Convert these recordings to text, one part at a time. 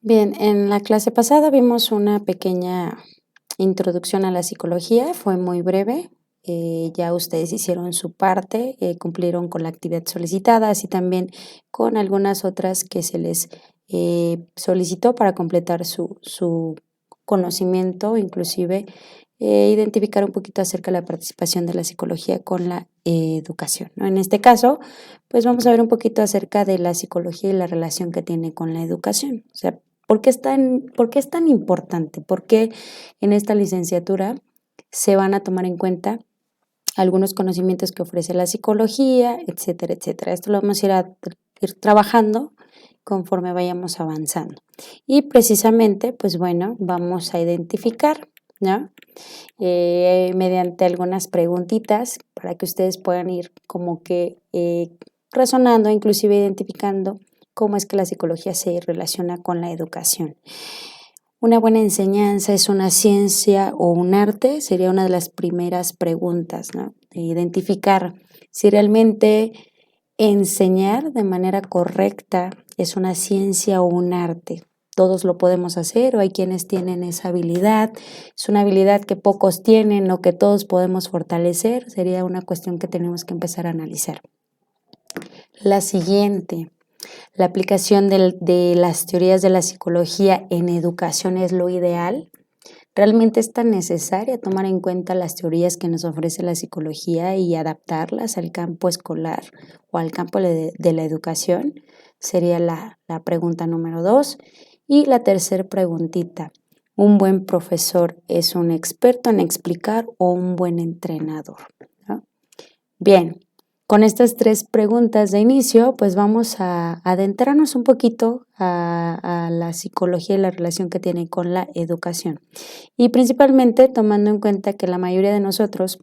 Bien, en la clase pasada vimos una pequeña introducción a la psicología, fue muy breve. Ya ustedes hicieron su parte, cumplieron con la actividad solicitada, así también con algunas otras que se les solicitó para completar su conocimiento, inclusive identificar un poquito acerca de la participación de la psicología con la educación, ¿no? En este caso, pues vamos a ver un poquito acerca de la psicología y la relación que tiene con la educación. O sea, ¿por qué es tan importante? ¿Por qué en esta licenciatura se van a tomar en cuenta algunos conocimientos que ofrece la psicología, etcétera, etcétera? Esto lo vamos a ir trabajando conforme vayamos avanzando. Y precisamente, pues bueno, vamos a identificar, ¿no? Mediante algunas preguntitas para que ustedes puedan ir como que razonando, inclusive identificando cómo es que la psicología se relaciona con la educación. ¿Una buena enseñanza es una ciencia o un arte? Sería una de las primeras preguntas, ¿no? Identificar si realmente enseñar de manera correcta es una ciencia o un arte. Todos lo podemos hacer o hay quienes tienen esa habilidad. Es una habilidad que pocos tienen o que todos podemos fortalecer. Sería una cuestión que tenemos que empezar a analizar. La siguiente. ¿La aplicación de las teorías de la psicología en educación es lo ideal? ¿Realmente es tan necesaria tomar en cuenta las teorías que nos ofrece la psicología y adaptarlas al campo escolar o al campo de la educación? Sería la pregunta número 2. Y la tercera preguntita, ¿un buen profesor es un experto en explicar o un buen entrenador? ¿No? Bien, con estas tres preguntas de inicio, pues vamos a adentrarnos un poquito a la psicología y la relación que tiene con la educación. Y principalmente tomando en cuenta que la mayoría de nosotros,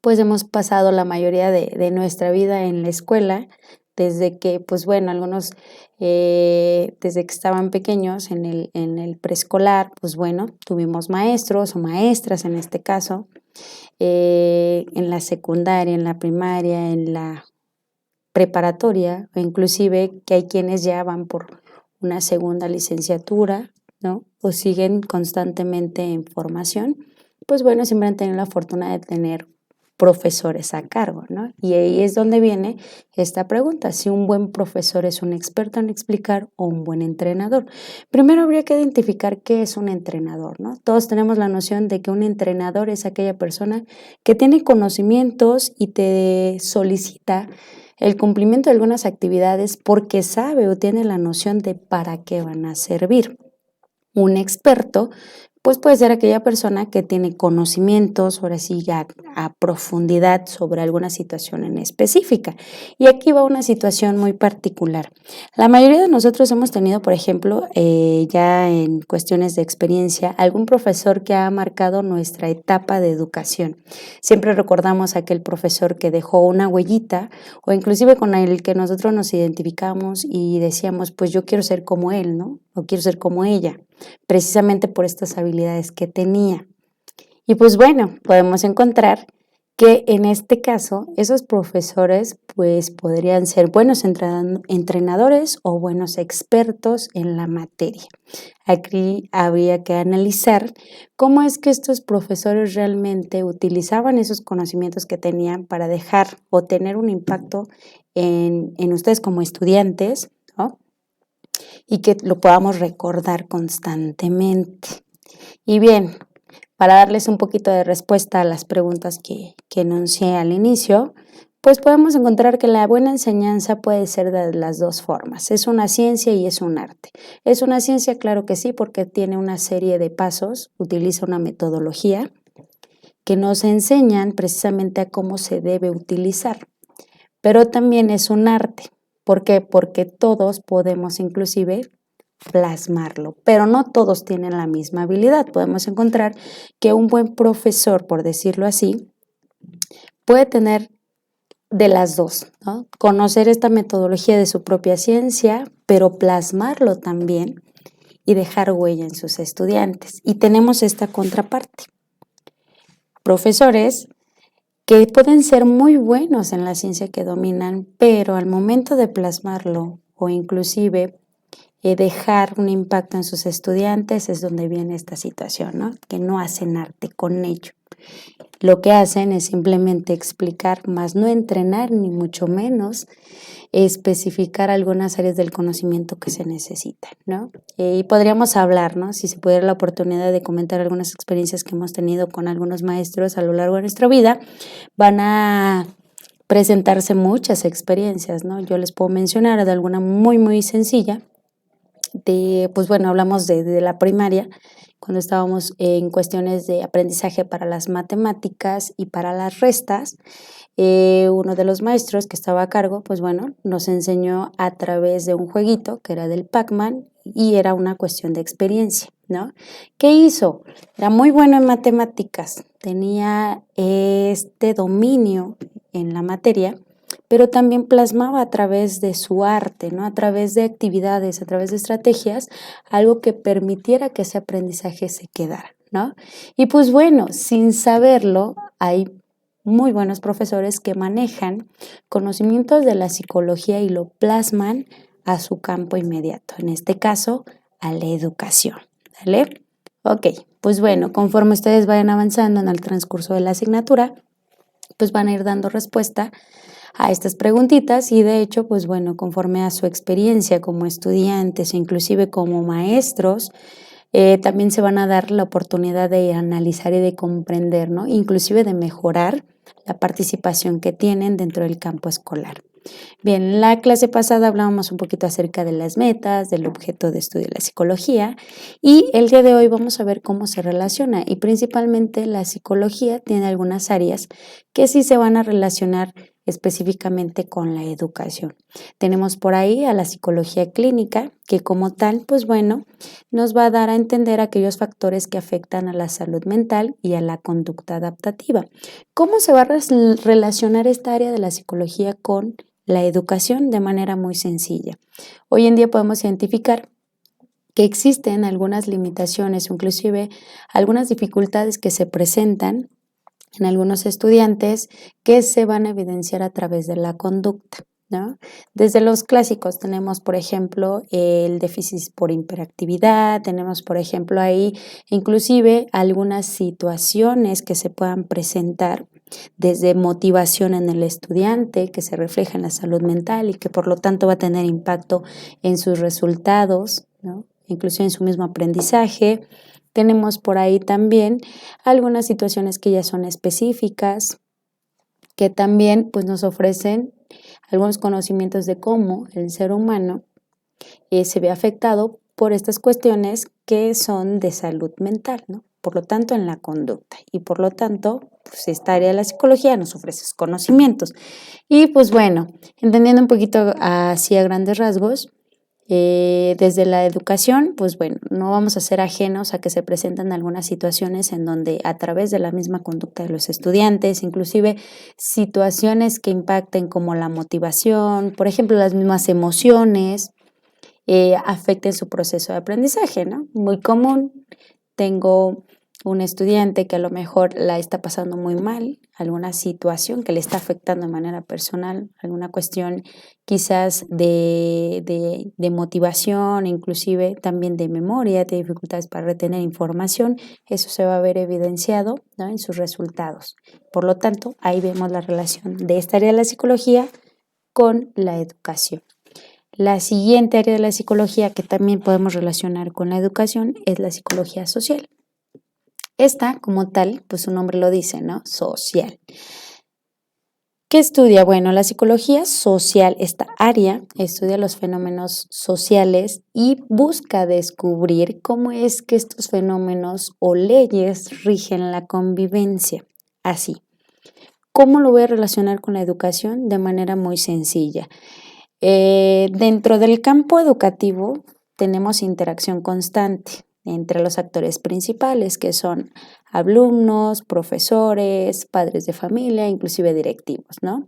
pues hemos pasado la mayoría de nuestra vida en la escuela, desde que, pues bueno, algunos desde que estaban pequeños en el preescolar, pues bueno, tuvimos maestros o maestras en este caso, en la secundaria, en la primaria, en la preparatoria, o inclusive que hay quienes ya van por una segunda licenciatura, ¿no? O siguen constantemente en formación, pues bueno, siempre han tenido la fortuna de tener profesores a cargo, ¿no? Y ahí es donde viene esta pregunta, si un buen profesor es un experto en explicar o un buen entrenador. Primero habría que identificar qué es un entrenador, ¿no? Todos tenemos la noción de que un entrenador es aquella persona que tiene conocimientos y te solicita el cumplimiento de algunas actividades porque sabe o tiene la noción de para qué van a servir. Un experto, pues puede ser aquella persona que tiene conocimientos, ahora sí ya a profundidad sobre alguna situación en específica. Y aquí va una situación muy particular. La mayoría de nosotros hemos tenido, por ejemplo, ya en cuestiones de experiencia, algún profesor que ha marcado nuestra etapa de educación. Siempre recordamos a aquel profesor que dejó una huellita o inclusive con el que nosotros nos identificamos y decíamos, pues yo quiero ser como él, ¿no? O quiero ser como ella, precisamente por estas habilidades que tenía. Y pues bueno, podemos encontrar que en este caso esos profesores pues podrían ser buenos entrenadores o buenos expertos en la materia. Aquí habría que analizar cómo es que estos profesores realmente utilizaban esos conocimientos que tenían para dejar o tener un impacto en ustedes como estudiantes, ¿no? Y que lo podamos recordar constantemente. Y bien, para darles un poquito de respuesta a las preguntas que enuncié al inicio, pues podemos encontrar que la buena enseñanza puede ser de las dos formas. Es una ciencia y es un arte. Es una ciencia, claro que sí, porque tiene una serie de pasos, utiliza una metodología que nos enseñan precisamente a cómo se debe utilizar. Pero también es un arte. ¿Por qué? Porque todos podemos inclusive plasmarlo, pero no todos tienen la misma habilidad. Podemos encontrar que un buen profesor, por decirlo así, puede tener de las dos, ¿no? Conocer esta metodología de su propia ciencia, pero plasmarlo también y dejar huella en sus estudiantes. Y tenemos esta contraparte. Profesores que pueden ser muy buenos en la ciencia que dominan, pero al momento de plasmarlo o inclusive dejar un impacto en sus estudiantes, es donde viene esta situación, ¿no? Que no hacen arte con ello. Lo que hacen es simplemente explicar, más no entrenar, ni mucho menos especificar algunas áreas del conocimiento que se necesitan, ¿no? Y podríamos hablar, ¿no? Si se pudiera la oportunidad de comentar algunas experiencias que hemos tenido con algunos maestros a lo largo de nuestra vida, van a presentarse muchas experiencias, ¿no? Yo les puedo mencionar de alguna muy, muy sencilla, pues bueno, hablamos de la primaria, cuando estábamos en cuestiones de aprendizaje para las matemáticas y para las restas. Uno de los maestros que estaba a cargo, pues bueno, nos enseñó a través de un jueguito que era del Pac-Man y era una cuestión de experiencia, ¿no? ¿Qué hizo? Era muy bueno en matemáticas, tenía este dominio en la materia, pero también plasmaba a través de su arte, ¿no? A través de actividades, a través de estrategias, algo que permitiera que ese aprendizaje se quedara, ¿no? Y pues bueno, sin saberlo, hay muy buenos profesores que manejan conocimientos de la psicología y lo plasman a su campo inmediato, en este caso, a la educación, ¿vale? Ok, pues bueno, conforme ustedes vayan avanzando en el transcurso de la asignatura, pues van a ir dando respuesta a estas preguntitas y de hecho, pues bueno, conforme a su experiencia como estudiantes e inclusive como maestros, también se van a dar la oportunidad de analizar y de comprender, ¿no? Inclusive de mejorar la participación que tienen dentro del campo escolar. Bien, en la clase pasada hablábamos un poquito acerca de las metas, del objeto de estudio de la psicología y el día de hoy vamos a ver cómo se relaciona y principalmente la psicología tiene algunas áreas que sí se van a relacionar específicamente con la educación. Tenemos por ahí a la psicología clínica, que como tal, pues bueno, nos va a dar a entender aquellos factores que afectan a la salud mental y a la conducta adaptativa. ¿Cómo se va a relacionar esta área de la psicología con la educación? De manera muy sencilla. Hoy en día podemos identificar que existen algunas limitaciones o inclusive algunas dificultades que se presentan en algunos estudiantes que se van a evidenciar a través de la conducta, ¿no? Desde los clásicos tenemos, por ejemplo, el déficit por hiperactividad, tenemos, por ejemplo, ahí inclusive algunas situaciones que se puedan presentar desde motivación en el estudiante, que se refleja en la salud mental y que por lo tanto va a tener impacto en sus resultados, ¿no? Incluso en su mismo aprendizaje. Tenemos por ahí también algunas situaciones que ya son específicas, que también pues, nos ofrecen algunos conocimientos de cómo el ser humano se ve afectado por estas cuestiones que son de salud mental, ¿no? Por lo tanto, en la conducta. Y por lo tanto, pues esta área de la psicología nos ofrece esos conocimientos. Y pues bueno, entendiendo un poquito así a grandes rasgos, desde la educación, pues bueno, no vamos a ser ajenos a que se presentan algunas situaciones en donde a través de la misma conducta de los estudiantes, inclusive situaciones que impacten como la motivación, por ejemplo, las mismas emociones, afecten su proceso de aprendizaje, ¿no? Muy común, tengo un estudiante que a lo mejor la está pasando muy mal, alguna situación que le está afectando de manera personal, alguna cuestión quizás de motivación, inclusive también de memoria, de dificultades para retener información, eso se va a ver evidenciado, ¿no? En sus resultados. Por lo tanto, ahí vemos la relación de esta área de la psicología con la educación. La siguiente área de la psicología que también podemos relacionar con la educación es la psicología social. Esta, como tal, pues su nombre lo dice, ¿no? Social. ¿Qué estudia? Bueno, la psicología social, esta área, estudia los fenómenos sociales y busca descubrir cómo es que estos fenómenos o leyes rigen la convivencia. Así, ¿cómo lo voy a relacionar con la educación? De manera muy sencilla. Dentro del campo educativo tenemos interacción constante entre los actores principales, que son alumnos, profesores, padres de familia, inclusive directivos, ¿no?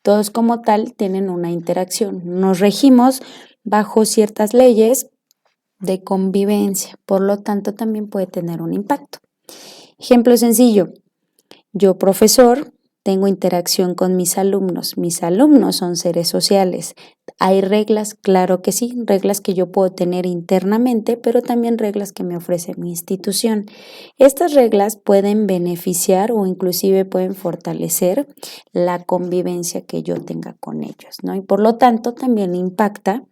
Todos como tal tienen una interacción. Nos regimos bajo ciertas leyes de convivencia, por lo tanto también puede tener un impacto. Ejemplo sencillo, yo profesor tengo interacción con mis alumnos. Mis alumnos son seres sociales. ¿Hay reglas? Claro que sí, reglas que yo puedo tener internamente, pero también reglas que me ofrece mi institución. Estas reglas pueden beneficiar o inclusive pueden fortalecer la convivencia que yo tenga con ellos, ¿no? Y por lo tanto también impacta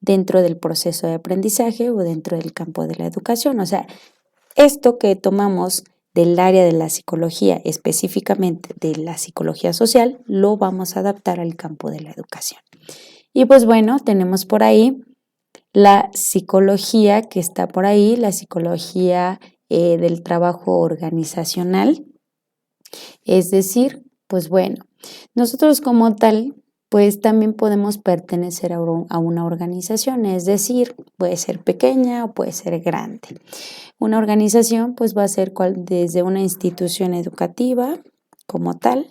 dentro del proceso de aprendizaje o dentro del campo de la educación. O sea, esto que tomamos del área de la psicología, específicamente de la psicología social, lo vamos a adaptar al campo de la educación. Y pues bueno, tenemos por ahí la psicología que está por ahí, la psicología del trabajo organizacional. Es decir, pues bueno, nosotros como tal, pues también podemos pertenecer a una organización, es decir, puede ser pequeña o puede ser grande. Una organización pues va a ser desde una institución educativa como tal,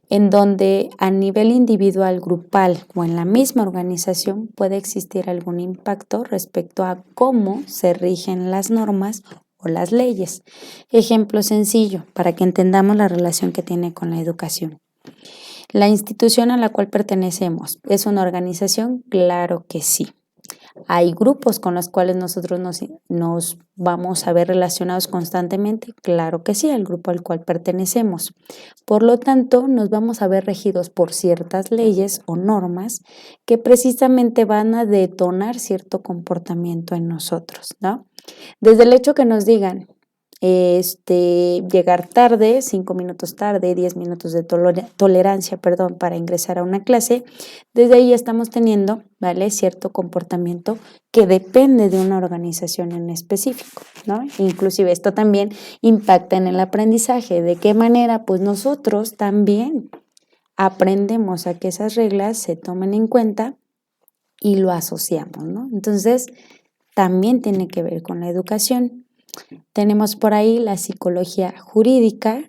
en donde a nivel individual, grupal o en la misma organización puede existir algún impacto respecto a cómo se rigen las normas o las leyes. Ejemplo sencillo para que entendamos la relación que tiene con la educación. ¿La institución a la cual pertenecemos es una organización? Claro que sí. ¿Hay grupos con los cuales nosotros nos vamos a ver relacionados constantemente? Claro que sí, al grupo al cual pertenecemos. Por lo tanto, nos vamos a ver regidos por ciertas leyes o normas que precisamente van a detonar cierto comportamiento en nosotros, ¿no? Desde el hecho que nos digan, llegar tarde, 5 minutos tarde, 10 minutos de tolerancia, para ingresar a una clase, desde ahí estamos teniendo, ¿vale? Cierto comportamiento que depende de una organización en específico, ¿no? Inclusive esto también impacta en el aprendizaje. ¿De qué manera? Pues nosotros también aprendemos a que esas reglas se tomen en cuenta y lo asociamos, ¿no? Entonces, también tiene que ver con la educación. Tenemos por ahí la psicología jurídica,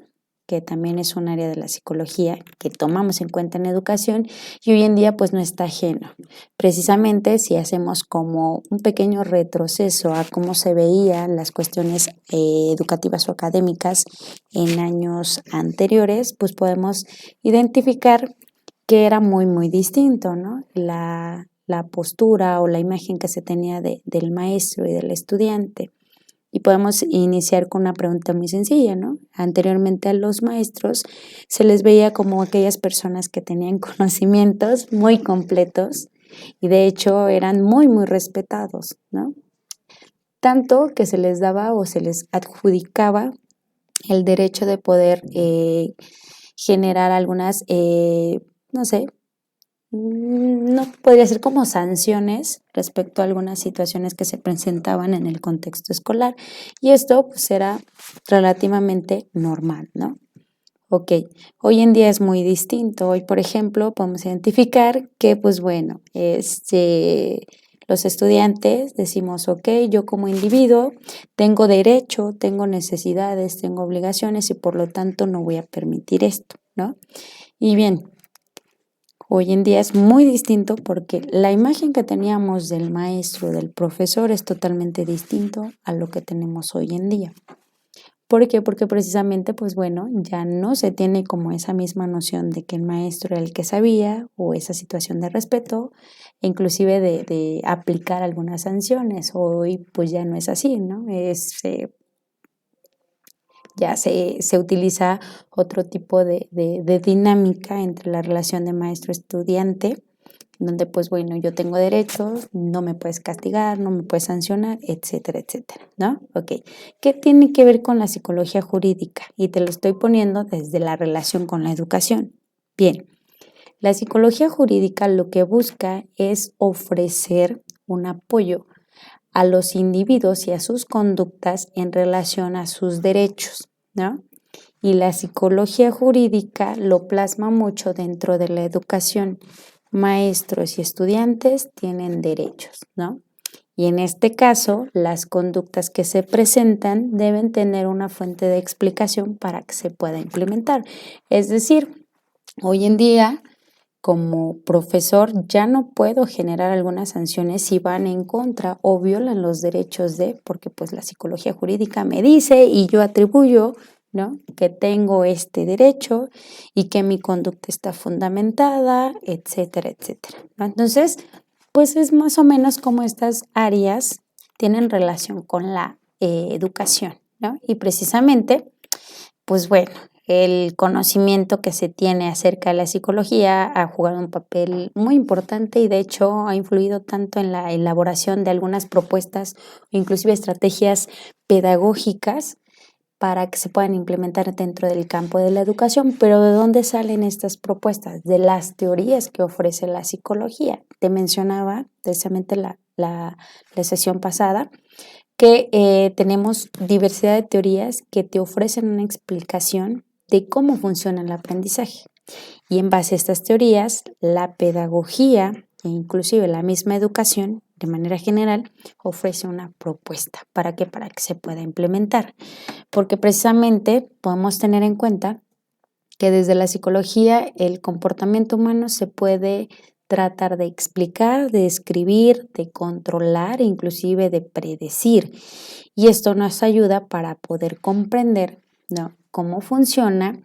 que también es un área de la psicología que tomamos en cuenta en educación y hoy en día pues no está ajeno. Precisamente si hacemos como un pequeño retroceso a cómo se veían las cuestiones educativas o académicas en años anteriores, pues podemos identificar que era muy, muy distinto, ¿no? La postura o la imagen que se tenía del maestro y del estudiante. Y podemos iniciar con una pregunta muy sencilla, ¿no? Anteriormente a los maestros se les veía como aquellas personas que tenían conocimientos muy completos y de hecho eran muy, muy respetados, ¿no? Tanto que se les daba o se les adjudicaba el derecho de poder generar algunas, no sé, no podría ser como sanciones respecto a algunas situaciones que se presentaban en el contexto escolar y esto pues era relativamente normal, ¿no? Ok, hoy en día es muy distinto. Hoy, por ejemplo, podemos identificar que, pues bueno, los estudiantes decimos, ok, yo como individuo tengo derecho, tengo necesidades, tengo obligaciones y por lo tanto no voy a permitir esto, ¿no? Y bien, hoy en día es muy distinto porque la imagen que teníamos del maestro, del profesor, es totalmente distinto a lo que tenemos hoy en día. ¿Por qué? Porque precisamente, pues bueno, ya no se tiene como esa misma noción de que el maestro era el que sabía o esa situación de respeto, e inclusive de aplicar algunas sanciones. Hoy pues ya no es así, ¿no? Ya se utiliza otro tipo de dinámica entre la relación de maestro-estudiante, donde pues bueno, yo tengo derechos, no me puedes castigar, no me puedes sancionar, etcétera, etcétera, ¿no? Ok, ¿qué tiene que ver con la psicología jurídica? Y te lo estoy poniendo desde la relación con la educación. Bien, la psicología jurídica lo que busca es ofrecer un apoyo a los individuos y a sus conductas en relación a sus derechos, ¿no? Y la psicología jurídica lo plasma mucho dentro de la educación. Maestros y estudiantes tienen derechos, ¿no? Y en este caso, las conductas que se presentan deben tener una fuente de explicación para que se pueda implementar. Es decir, hoy en día, como profesor, ya no puedo generar algunas sanciones si van en contra o violan los derechos porque pues la psicología jurídica me dice y yo atribuyo, ¿no? Que tengo este derecho y que mi conducta está fundamentada, etcétera, etcétera, ¿no? Entonces, pues es más o menos como estas áreas tienen relación con la educación, ¿no? Y precisamente, pues bueno, el conocimiento que se tiene acerca de la psicología ha jugado un papel muy importante y de hecho ha influido tanto en la elaboración de algunas propuestas o inclusive estrategias pedagógicas para que se puedan implementar dentro del campo de la educación. Pero ¿de dónde salen estas propuestas? De las teorías que ofrece la psicología. Te mencionaba precisamente la sesión pasada que tenemos diversidad de teorías que te ofrecen una explicación de cómo funciona el aprendizaje. Y en base a estas teorías, la pedagogía e inclusive la misma educación, de manera general, ofrece una propuesta. ¿Para qué? Para que se pueda implementar. Porque precisamente podemos tener en cuenta que desde la psicología el comportamiento humano se puede tratar de explicar, de describir, de controlar, inclusive de predecir. Y esto nos ayuda para poder comprender, ¿no?, cómo funciona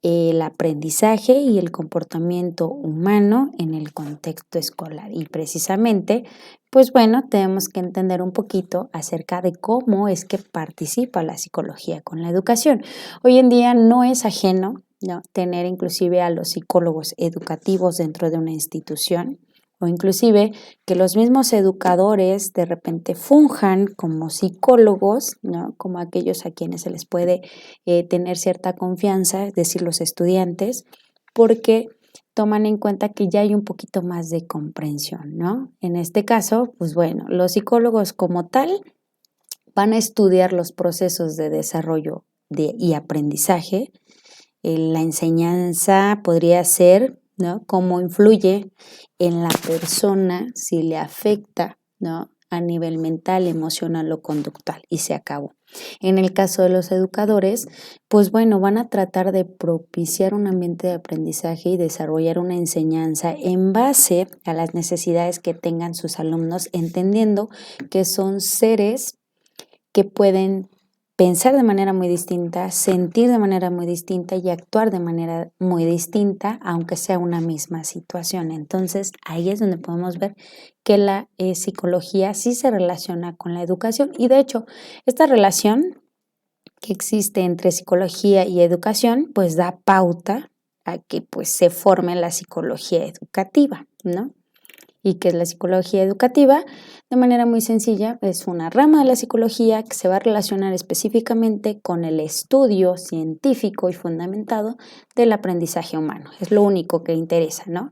el aprendizaje y el comportamiento humano en el contexto escolar. Y precisamente, pues bueno, tenemos que entender un poquito acerca de cómo es que participa la psicología con la educación. Hoy en día no es ajeno, ¿no?, tener inclusive a los psicólogos educativos dentro de una institución, o inclusive que los mismos educadores de repente funjan como psicólogos, ¿no?, como aquellos a quienes se les puede tener cierta confianza, es decir, los estudiantes, porque toman en cuenta que ya hay un poquito más de comprensión, ¿no? En este caso, pues bueno, los psicólogos como tal van a estudiar los procesos de desarrollo y aprendizaje. La enseñanza podría ser, ¿no?, cómo influye en la persona, si le afecta, ¿no?, a nivel mental, emocional o conductual, y se acabó. En el caso de los educadores, pues bueno, van a tratar de propiciar un ambiente de aprendizaje y desarrollar una enseñanza en base a las necesidades que tengan sus alumnos, entendiendo que son seres que pueden pensar de manera muy distinta, sentir de manera muy distinta y actuar de manera muy distinta, aunque sea una misma situación. Entonces, ahí es donde podemos ver que la psicología sí se relaciona con la educación. Y de hecho, esta relación que existe entre psicología y educación, pues da pauta a que pues se forme la psicología educativa, ¿no? ¿Y qué es la psicología educativa? De manera muy sencilla, es una rama de la psicología que se va a relacionar específicamente con el estudio científico y fundamentado del aprendizaje humano. Es lo único que interesa, ¿no?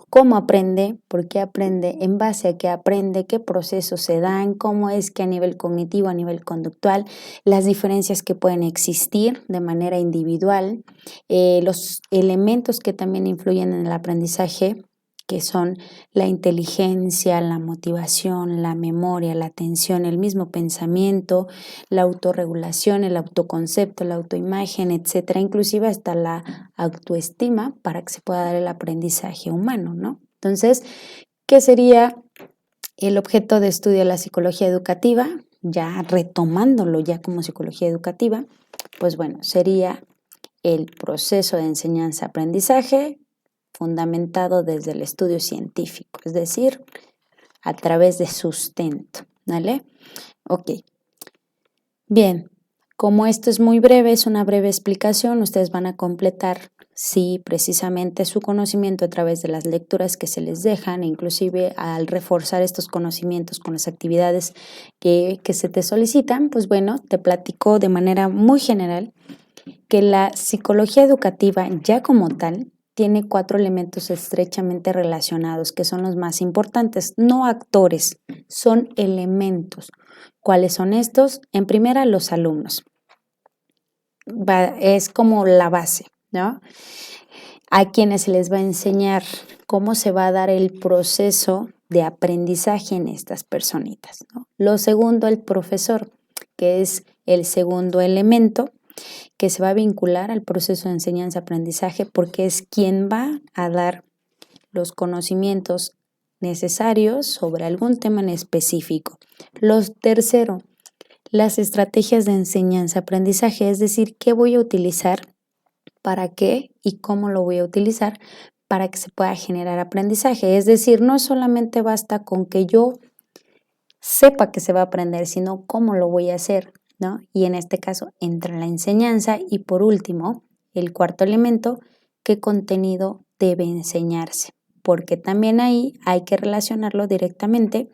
¿Cómo aprende? ¿Por qué aprende? ¿En base a qué aprende? ¿Qué procesos se dan? ¿Cómo es que a nivel cognitivo, a nivel conductual, las diferencias que pueden existir de manera individual, los elementos que también influyen en el aprendizaje, que son la inteligencia, la motivación, la memoria, la atención, el mismo pensamiento, la autorregulación, el autoconcepto, la autoimagen, etcétera, inclusive hasta la autoestima para que se pueda dar el aprendizaje humano, ¿no? Entonces, ¿qué sería el objeto de estudio de la psicología educativa? Ya retomándolo ya como psicología educativa, pues bueno, sería el proceso de enseñanza-aprendizaje fundamentado desde el estudio científico, es decir, a través de sustento, ¿vale? Ok. Bien, como esto es muy breve, es una breve explicación, ustedes van a completar, sí, precisamente su conocimiento a través de las lecturas que se les dejan, inclusive al reforzar estos conocimientos con las actividades que se te solicitan, pues bueno, te platico de manera muy general que la psicología educativa ya como tal tiene 4 elementos estrechamente relacionados, que son los más importantes, no actores, son elementos. ¿Cuáles son estos? En primera, los alumnos. Es como la base, ¿no? A quienes se les va a enseñar cómo se va a dar el proceso de aprendizaje en estas personitas, ¿no? Lo segundo, el profesor, que es el segundo elemento que se va a vincular al proceso de enseñanza-aprendizaje porque es quien va a dar los conocimientos necesarios sobre algún tema en específico. Lo tercero, las estrategias de enseñanza-aprendizaje, es decir, qué voy a utilizar, para qué y cómo lo voy a utilizar para que se pueda generar aprendizaje. Es decir, no solamente basta con que yo sepa que se va a aprender, sino cómo lo voy a hacer, ¿no? Y en este caso entra la enseñanza y por último, el cuarto elemento, qué contenido debe enseñarse, porque también ahí hay que relacionarlo directamente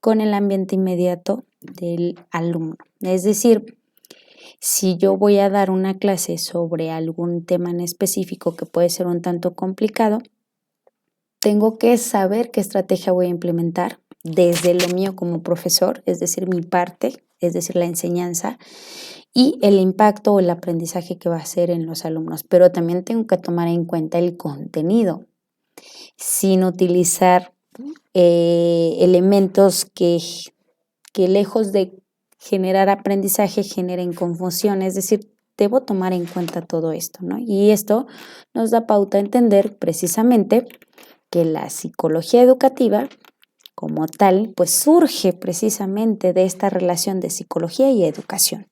con el ambiente inmediato del alumno. Es decir, si yo voy a dar una clase sobre algún tema en específico que puede ser un tanto complicado, tengo que saber qué estrategia voy a implementar desde lo mío como profesor, es decir, mi parte, es decir, la enseñanza y el impacto o el aprendizaje que va a hacer en los alumnos. Pero también tengo que tomar en cuenta el contenido, sin utilizar elementos que lejos de generar aprendizaje generen confusión, es decir, debo tomar en cuenta todo esto, ¿no? Y esto nos da pauta a entender precisamente que la psicología educativa como tal, pues surge precisamente de esta relación de psicología y educación.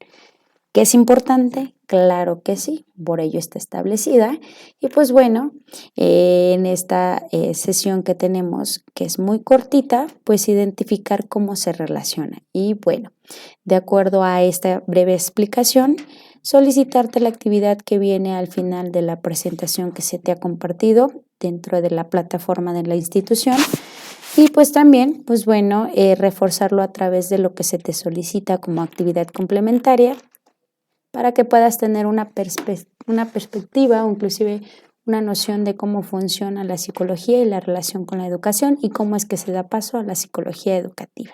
¿Que es importante? Claro que sí, por ello está establecida. Y pues bueno, en esta sesión que tenemos, que es muy cortita, pues identificar cómo se relaciona. Y bueno, de acuerdo a esta breve explicación, solicitarte la actividad que viene al final de la presentación que se te ha compartido dentro de la plataforma de la institución. Y pues también, pues bueno, reforzarlo a través de lo que se te solicita como actividad complementaria para que puedas tener una perspectiva o inclusive una noción de cómo funciona la psicología y la relación con la educación y cómo es que se da paso a la psicología educativa.